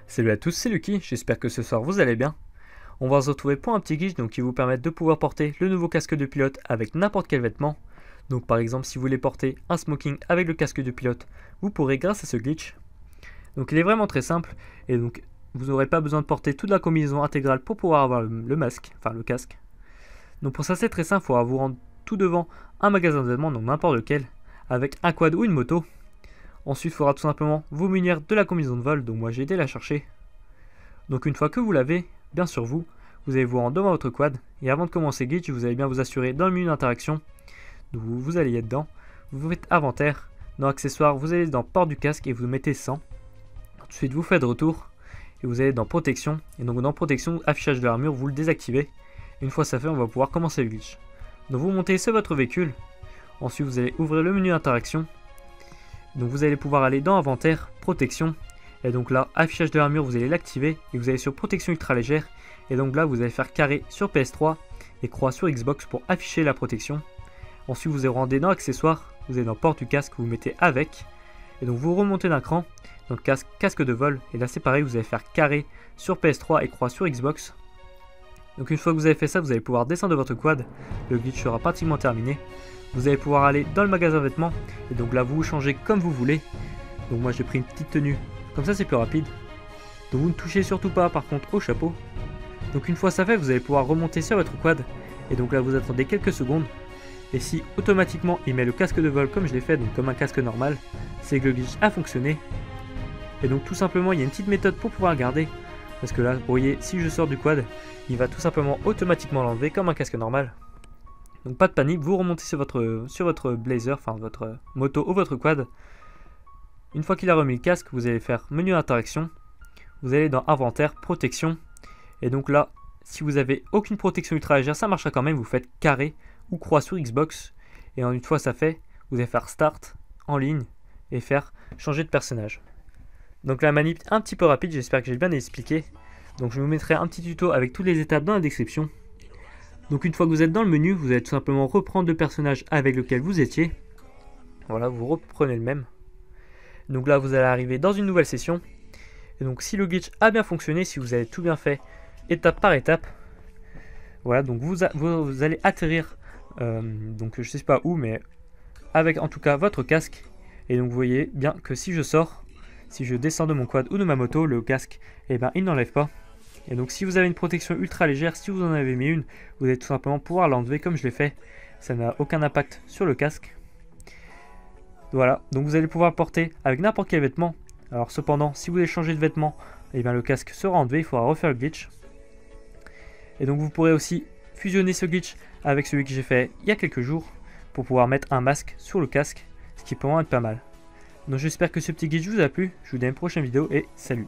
Salut à tous, c'est Lucky, j'espère que ce soir vous allez bien. On va se retrouver pour un petit glitch qui vous permet de pouvoir porter le nouveau casque de pilote avec n'importe quel vêtement. Donc par exemple si vous voulez porter un smoking avec le casque de pilote, vous pourrez grâce à ce glitch. Donc il est vraiment très simple et donc vous n'aurez pas besoin de porter toute la combinaison intégrale pour pouvoir avoir le masque, enfin le casque. Donc pour ça c'est très simple, il faudra vous rendre tout devant un magasin de vêtements, donc n'importe lequel, avec un quad ou une moto. Ensuite, il faudra tout simplement vous munir de la combinaison de vol, donc moi j'ai été la chercher. Donc une fois que vous l'avez, bien sur vous, vous allez vous rendre devant votre quad, et avant de commencer glitch, vous allez bien vous assurer dans le menu d'interaction, donc vous allez y être dedans, vous faites inventaire, dans accessoires, vous allez dans port du casque et vous mettez 100. Ensuite vous faites retour, et vous allez dans protection, et donc dans protection, affichage de l'armure, vous le désactivez. Une fois ça fait, on va pouvoir commencer le glitch. Donc vous montez sur votre véhicule, ensuite vous allez ouvrir le menu d'interaction. Donc vous allez pouvoir aller dans inventaire, protection, et donc là, affichage de l'armure, vous allez l'activer, et vous allez sur protection ultra légère, et donc là vous allez faire carré sur PS3 et croix sur Xbox pour afficher la protection. Ensuite vous allez rendre dans accessoires, vous allez dans port du casque, vous mettez avec, et donc vous remontez d'un cran, donc casque de vol, et là c'est pareil, vous allez faire carré sur PS3 et croix sur Xbox. Donc une fois que vous avez fait ça, vous allez pouvoir descendre de votre quad, le glitch sera pratiquement terminé. Vous allez pouvoir aller dans le magasin vêtements, et donc là vous vous changez comme vous voulez. Donc moi j'ai pris une petite tenue, comme ça c'est plus rapide. Donc vous ne touchez surtout pas par contre au chapeau. Donc une fois ça fait, vous allez pouvoir remonter sur votre quad, et donc là vous attendez quelques secondes. Et si automatiquement il met le casque de vol comme je l'ai fait, donc comme un casque normal, c'est que le glitch a fonctionné. Et donc tout simplement il y a une petite méthode pour pouvoir le garder. Parce que là, vous voyez, si je sors du quad, il va tout simplement automatiquement l'enlever comme un casque normal. Donc pas de panique, vous remontez sur votre blazer, enfin votre moto ou votre quad. Une fois qu'il a remis le casque, vous allez faire menu d'interaction. Vous allez dans inventaire, protection. Et donc là, si vous avez aucune protection ultra légère, ça marchera quand même. Vous faites carré ou croix sur Xbox. Et une fois ça fait, vous allez faire start en ligne et faire changer de personnage. Donc la manip un petit peu rapide, j'espère que j'ai bien expliqué. Donc je vous mettrai un petit tuto avec toutes les étapes dans la description. Donc une fois que vous êtes dans le menu, vous allez tout simplement reprendre le personnage avec lequel vous étiez. Voilà, vous reprenez le même. Donc là vous allez arriver dans une nouvelle session. Et donc si le glitch a bien fonctionné, si vous avez tout bien fait, étape par étape. Voilà, donc vous allez atterrir, donc je sais pas où, mais avec en tout cas votre casque. Et donc vous voyez bien que si je sors, si je descends de mon quad ou de ma moto, le casque, eh ben, il n'enlève pas. Et donc si vous avez une protection ultra légère, si vous en avez mis une, vous allez tout simplement pouvoir l'enlever comme je l'ai fait. Ça n'a aucun impact sur le casque. Voilà, donc vous allez pouvoir porter avec n'importe quel vêtement. Alors cependant, si vous voulez changer de vêtement, eh bien, le casque sera enlevé, il faudra refaire le glitch. Et donc vous pourrez aussi fusionner ce glitch avec celui que j'ai fait il y a quelques jours pour pouvoir mettre un masque sur le casque, ce qui peut vraiment être pas mal. Donc j'espère que ce petit glitch vous a plu, je vous dis à une prochaine vidéo et salut!